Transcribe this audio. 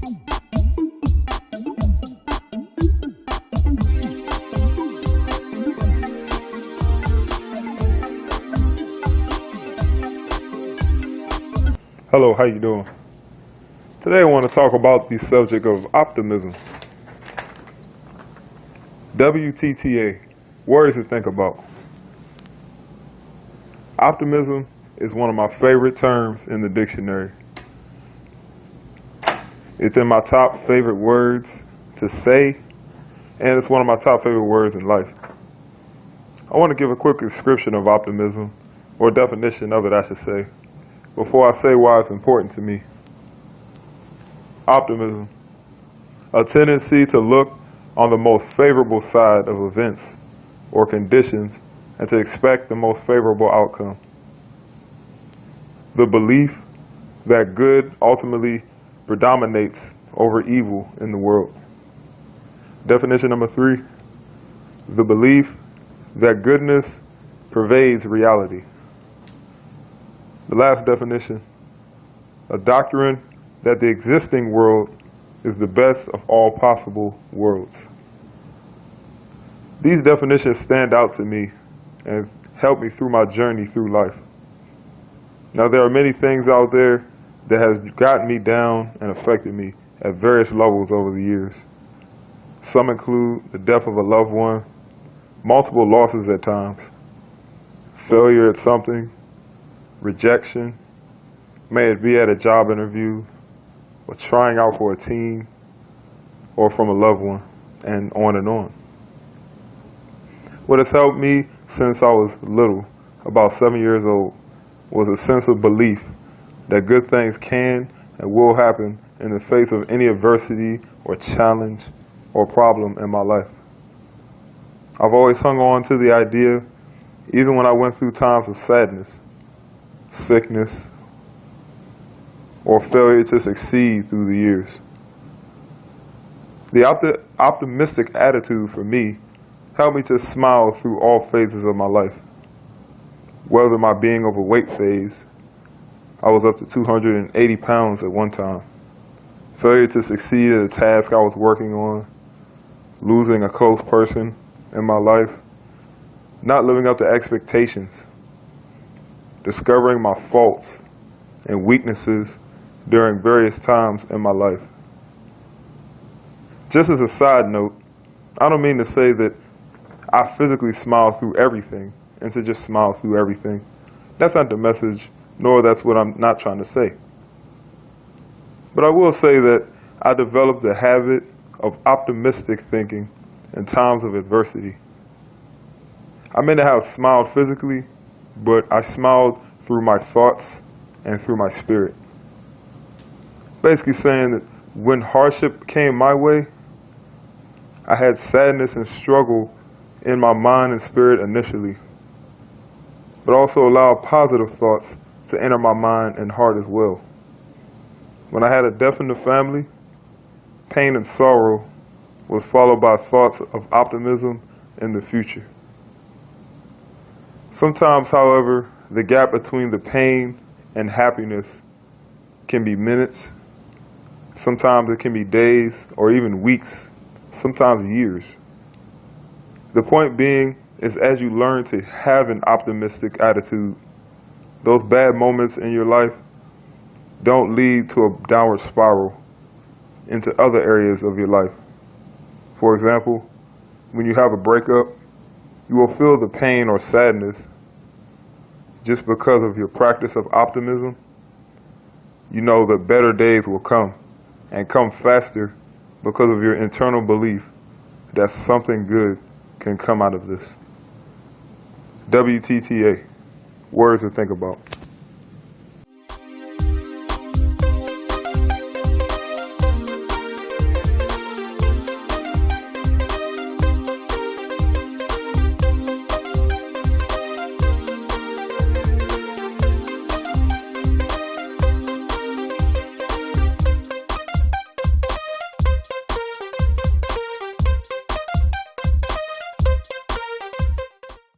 Hello, how you doing? Today I want to talk about the subject of optimism. WTTA, words to think about. Optimism is one of my favorite terms in the dictionary. It's in my top favorite words to say, and it's one of my top favorite words in life. I want to give a quick description of optimism, or definition of it, I should say, before I say why it's important to me. Optimism, a tendency to look on the most favorable side of events or conditions and to expect the most favorable outcome. The belief that good ultimately predominates over evil in the world. Definition number 3, the belief that goodness pervades reality. The last definition, a doctrine that the existing world is the best of all possible worlds. These definitions stand out to me and help me through my journey through life. Now, there are many things out there that has gotten me down and affected me at various levels over the years. Some include the death of a loved one, multiple losses at times, failure at something, rejection, may it be at a job interview, or trying out for a team, or from a loved one, and on and on. What has helped me since I was little, about 7 years old, was a sense of belief that good things can and will happen in the face of any adversity or challenge or problem in my life. I've always hung on to the idea, even when I went through times of sadness, sickness, or failure to succeed through the years. The optimistic attitude for me helped me to smile through all phases of my life. Whether my being overweight phase, I was up to 280 pounds at one time, failure to succeed at a task I was working on, losing a close person in my life, not living up to expectations, discovering my faults and weaknesses during various times in my life. Just as a side note, I don't mean to say that I physically smile through everything and to just smile through everything. That's not the message, nor that's what I'm not trying to say. But I will say that I developed the habit of optimistic thinking in times of adversity. I may not have smiled physically, but I smiled through my thoughts and through my spirit. Basically saying that when hardship came my way, I had sadness and struggle in my mind and spirit initially, but also allowed positive thoughts to enter my mind and heart as well. When I had a death in the family, pain and sorrow was followed by thoughts of optimism in the future. Sometimes, however, the gap between the pain and happiness can be minutes. Sometimes it can be days or even weeks, sometimes years. The point being is, as you learn to have an optimistic attitude, those bad moments in your life don't lead to a downward spiral into other areas of your life. For example, when you have a breakup, you will feel the pain or sadness just because of your practice of optimism. You know that better days will come, and come faster because of your internal belief that something good can come out of this. WTTA, words to think about.